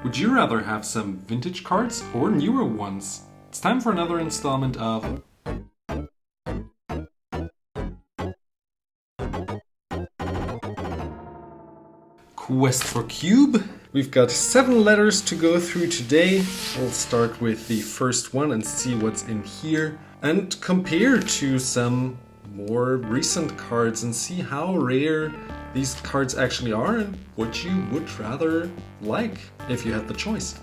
Would you rather have some vintage cards or newer ones? It's time for another installment of Quest for Cube. We've got 7 letters to go through today. We'll start with the first one and see what's in here and compare to some more recent cards and see how rare these cards actually are and what you would rather like if you had the choice.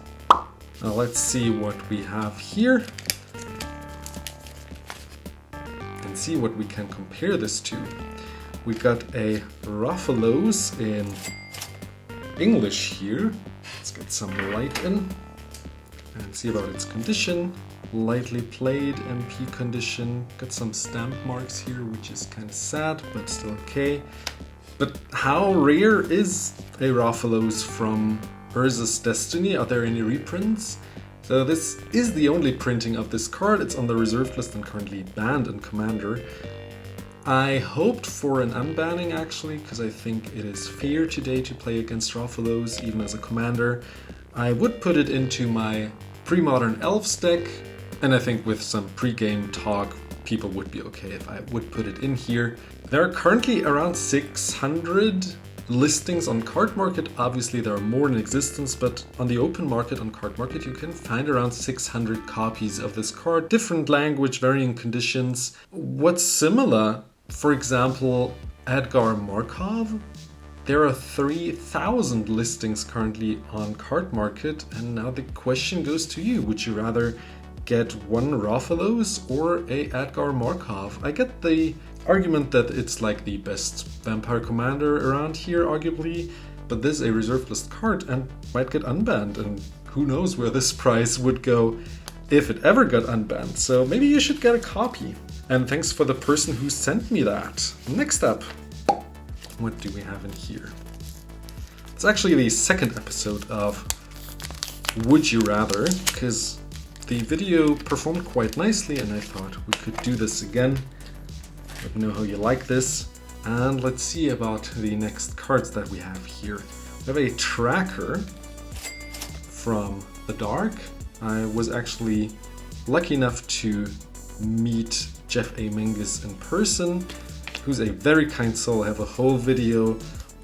Now let's see what we have here and see what we can compare this to. We've got a Raffalos in English here. Let's get some light in and see about its condition. Lightly played, MP condition. Got some stamp marks here, which is kind of sad, but still okay. But how rare is a Raffalos from Urza's Destiny? Are there any reprints? So this is the only printing of this card. It's on the reserved list and currently banned in Commander. I hoped for an unbanning actually, because I think it is fair today to play against Raffalos, even as a commander. I would put it into my pre-modern Elves deck, and I think with some pre-game talk, people would be okay if I would put it in here. There are currently around 600 listings on Cardmarket. Obviously there are more in existence, but on the open market on Cardmarket you can find around 600 copies of this card. Different language, varying conditions. What's similar, for example, Edgar Markov. There are 3,000 listings currently on Cardmarket, and now the question goes to you. Would you rather get one Raffalos or a Edgar Markov? I get the argument that it's like the best vampire commander around here, arguably, but this is a reserved list card and might get unbanned, and who knows where this price would go if it ever got unbanned. So maybe you should get a copy. And thanks for the person who sent me that. Next up, what do we have in here? It's actually the second episode of Would You Rather, because the video performed quite nicely and I thought we could do this again. Let me know how you like this. And let's see about the next cards that we have here. We have a Tracker from the Dark. I was actually lucky enough to meet Jeff A. Menges in person, who's a very kind soul. I have a whole video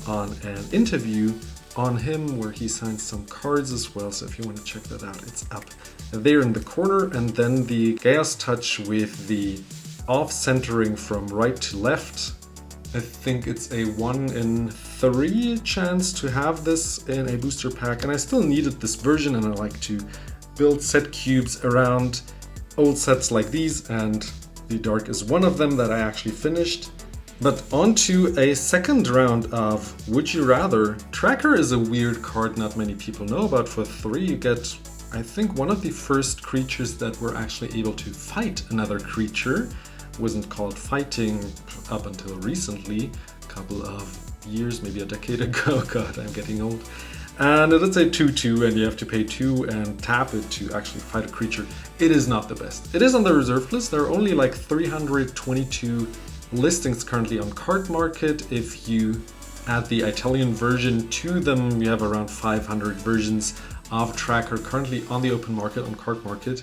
on an interview on him where he signs some cards as well, so if you want to check that out, it's up there in the corner. And then the Chaos Touch with the off-centering from right to left. I think it's a 1 in 3 chance to have this in a booster pack, and I still needed this version, and I like to build set cubes around old sets like these, and the Dark is one of them that I actually finished. But on to a second round of Would You Rather. Tracker is a weird card not many people know about. For 3 you get, I think, one of the first creatures that were actually able to fight another creature. It wasn't called fighting up until recently, a couple of years, maybe a decade ago. God, I'm getting old. And it's a 2/2 and you have to pay 2 and tap it to actually fight a creature. It is not the best. It is on the reserved list. There are only like 322 listings currently on Cardmarket. If you add the Italian version to them, you have around 500 versions of Tracker currently on the open market on Cardmarket.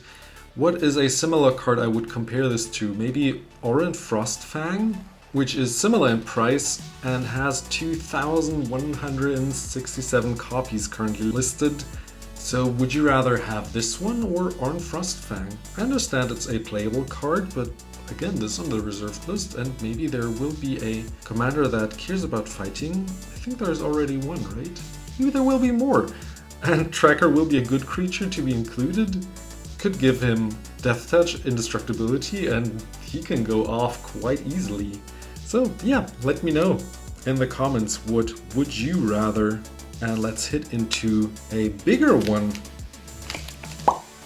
What is a similar card I would compare this to? Maybe Oran Frostfang, which is similar in price and has 2,167 copies currently listed. So would you rather have this one or Oran Frostfang? I understand it's a playable card, but again, this is on the reserved list, and maybe there will be a commander that cares about fighting. I think there's already one, right? Maybe there will be more. And Tracker will be a good creature to be included. Could give him Death Touch, Indestructibility, and he can go off quite easily. So yeah, let me know in the comments what would you rather, and let's hit into a bigger one.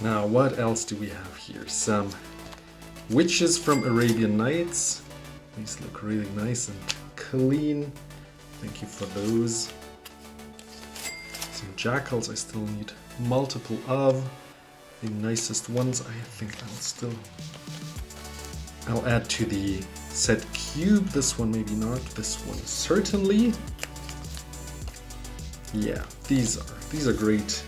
Now what else do we have here? Some Witches from Arabian Nights. These look really nice and clean. Thank you for those. Some Jackals I still need multiple of. The nicest ones I think I'll add to the set cube. This one maybe not, this one certainly. Yeah, these are great.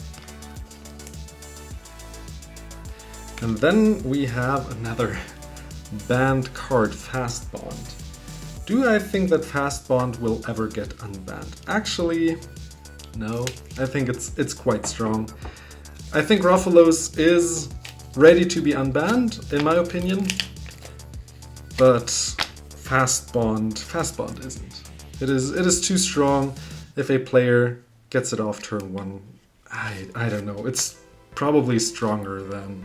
And then we have another banned card, Fast Bond. Do I think that Fast Bond will ever get unbanned? Actually, no. I think it's quite strong. I think Ruffalos is ready to be unbanned, in my opinion. But Fast Bond isn't. It is too strong. If a player gets it off turn 1, I don't know. It's probably stronger than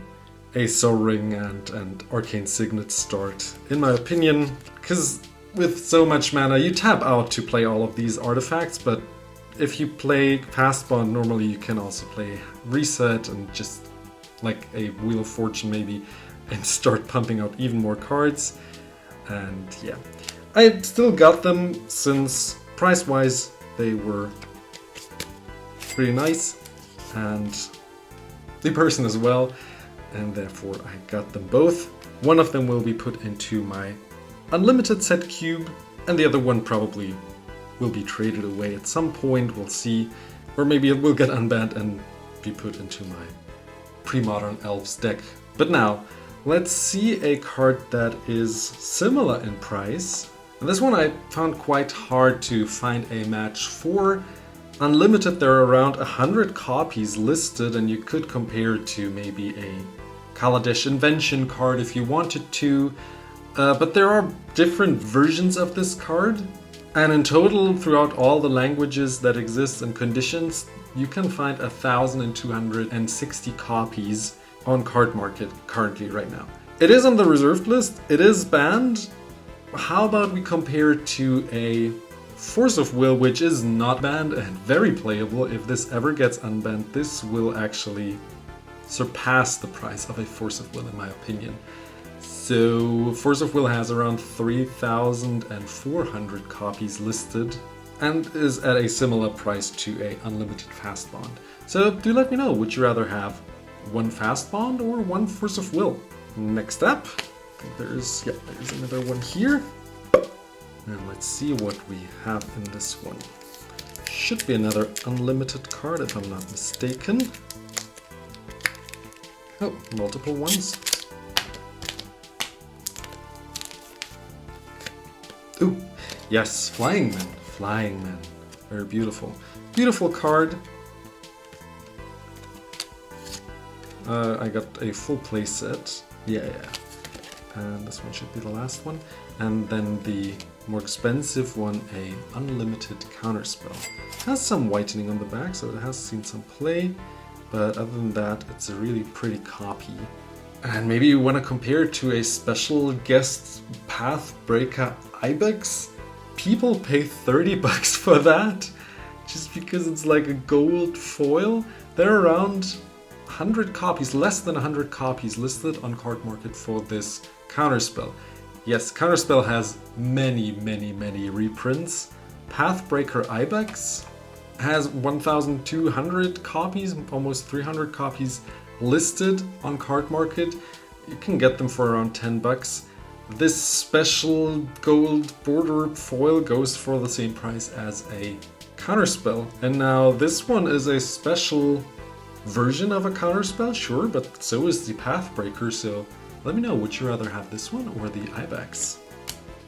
a Soul Ring and Arcane Signet start, in my opinion, because with so much mana you tap out to play all of these artifacts, but if you play Fast Bond, normally you can also play Reset and just like a Wheel of Fortune maybe, and start pumping out even more cards. And yeah, I still got them since price-wise they were pretty nice, and the person as well, and therefore I got them both. One of them will be put into my unlimited set cube, and the other one probably will be traded away at some point, we'll see. Or maybe it will get unbanned and be put into my pre-modern elves deck. But now, let's see a card that is similar in price. And this one I found quite hard to find a match for. Unlimited, there are around 100 copies listed, and you could compare it to maybe a Kaladesh Invention card if you wanted to. But there are different versions of this card. And in total, throughout all the languages that exist and conditions, you can find 1,260 copies on Cardmarket currently right now. It is on the reserved list, it is banned. How about we compare it to a Force of Will, which is not banned and very playable. If this ever gets unbanned, this will actually surpass the price of a Force of Will in my opinion. So Force of Will has around 3,400 copies listed and is at a similar price to a unlimited Fast Bond. So do let me know, would you rather have one Fast Bond or one Force of Will? Next up, I think there's another one here. And let's see what we have in this one. Should be another unlimited card if I'm not mistaken. Oh, multiple ones. Ooh, yes, Flying Men, very beautiful. Beautiful card. I got a full play set, yeah. And this one should be the last one. And then the more expensive one, a unlimited counterspell. Has some whitening on the back, so it has seen some play. But other than that, it's a really pretty copy. And maybe you want to compare it to a special guest Pathbreaker Ibex. People pay $30 for that just because it's like a gold foil. There are around 100 copies, less than 100 copies listed on Cardmarket for this counterspell. Yes, counterspell has many reprints. Pathbreaker Ibex has 1,200 copies, almost 300 copies listed on Cardmarket. You can get them for around $10. This special gold border foil goes for the same price as a counterspell. And now this one is a special version of a counterspell, sure, but so is the Pathbreaker, so let me know, would you rather have this one or the Ibex?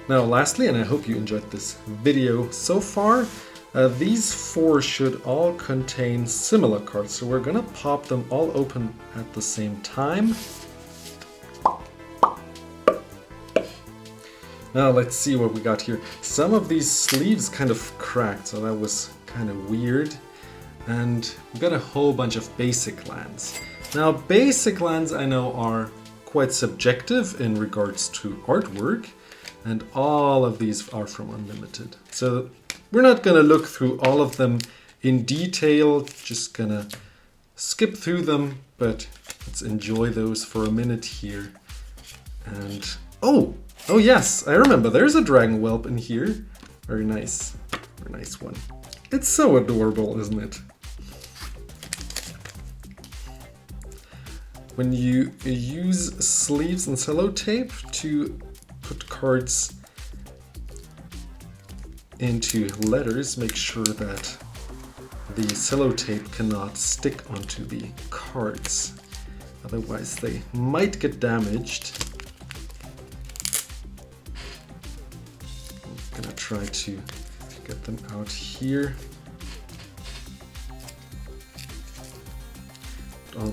Now lastly, and I hope you enjoyed this video so far, these four should all contain similar cards, so we're gonna pop them all open at the same time. Now let's see what we got here. Some of these sleeves kind of cracked, so that was kind of weird. And we got a whole bunch of basic lands. Now basic lands I know are quite subjective in regards to artwork, and all of these are from Unlimited. So we're not gonna look through all of them in detail, just gonna skip through them, but let's enjoy those for a minute here. And oh yes, I remember, there's a Dragon Whelp in here. Very nice one. It's so adorable, isn't it? When you use sleeves and sellotape to put cards into letters, make sure that the sellotape cannot stick onto the cards. Otherwise they might get damaged. I'm gonna try to get them out here.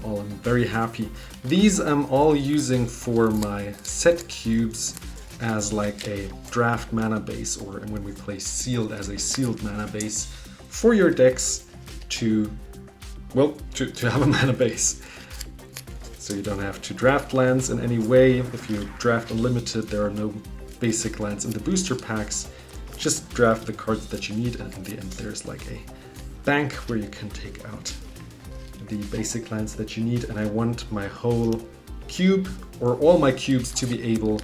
All I'm very happy. These I'm all using for my set cubes as like a draft mana base, or when we play sealed, as a sealed mana base for your decks to, well, to have a mana base. So you don't have to draft lands in any way. If you draft unlimited, there are no basic lands in the booster packs. Just draft the cards that you need, and in the end there's like a bank where you can take out the basic lands that you need. And I want my whole cube, or all my cubes, to be able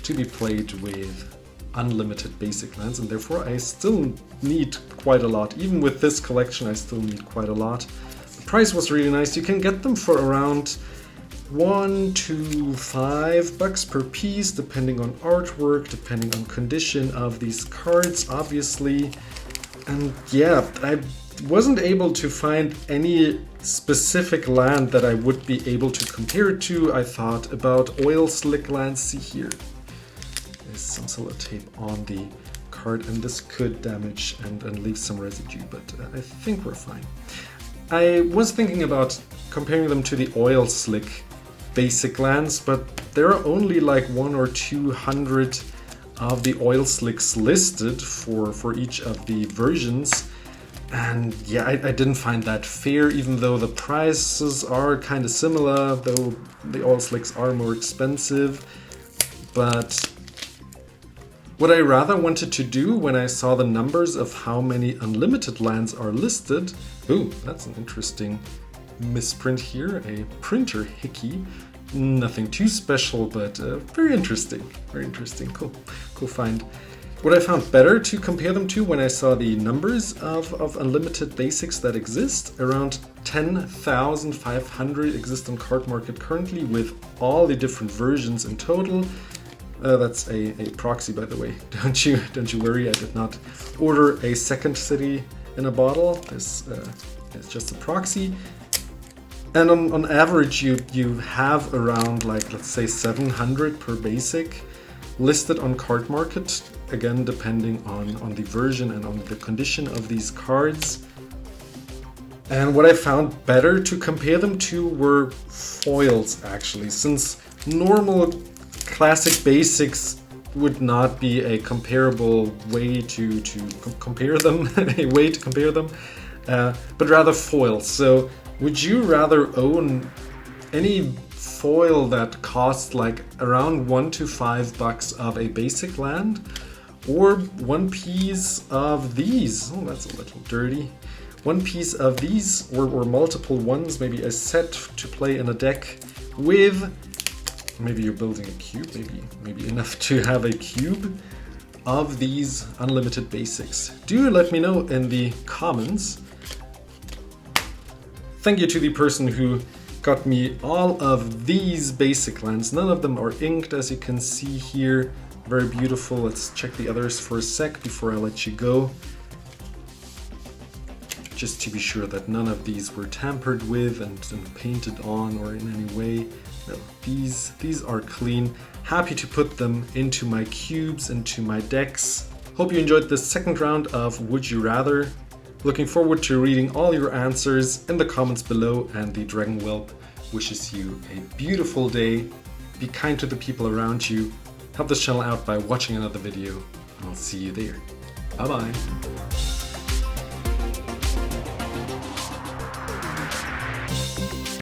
to be played with unlimited basic lands, and therefore I still need quite a lot. Even with this collection I still need quite a lot. The price was really nice. You can get them for around $1 to $5 per piece, depending on artwork, depending on condition of these cards, obviously. And yeah, I wasn't able to find any specific land that I would be able to compare it to. I thought about oil slick lands. See here, there's some sellotape on the card, and this could damage and leave some residue, but I think we're fine. I was thinking about comparing them to the oil slick basic lands, but there are only like 100 or 200 of the oil slicks listed for each of the versions. And yeah, I didn't find that fair, even though the prices are kind of similar, though the oil slicks are more expensive. But what I rather wanted to do when I saw the numbers of how many unlimited lands are listed, ooh, that's an interesting misprint here, a printer hickey. Nothing too special, but very interesting, cool find. What I found better to compare them to when I saw the numbers of unlimited basics that exist, around 10,500 exist on Cardmarket currently, with all the different versions in total. That's a proxy, by the way. Don't you worry, I did not order a second city in a bottle. This is just a proxy. And on average, you have around, like, let's say 700 per basic listed on Cardmarket. Again, depending on the version and on the condition of these cards. And what I found better to compare them to were foils, actually, since normal classic basics would not be a comparable way to compare them, but rather foils. So would you rather own any foil that costs like around $1 to $5 of a basic land, or one piece of these? Oh, that's a little dirty. One piece of these, or multiple ones, maybe a set to play in a deck with, maybe you're building a cube, maybe enough to have a cube of these unlimited basics. Do let me know in the comments. Thank you to the person who got me all of these basic lands. None of them are inked, as you can see here. Very beautiful. Let's check the others for a sec before I let you go. Just to be sure that none of these were tampered with and painted on or in any way. No, these are clean. Happy to put them into my cubes, into my decks. Hope you enjoyed this second round of Would You Rather. Looking forward to reading all your answers in the comments below, and the Dragon Whelp wishes you a beautiful day. Be kind to the people around you. Help this channel out by watching another video, and I'll see you there. Bye bye.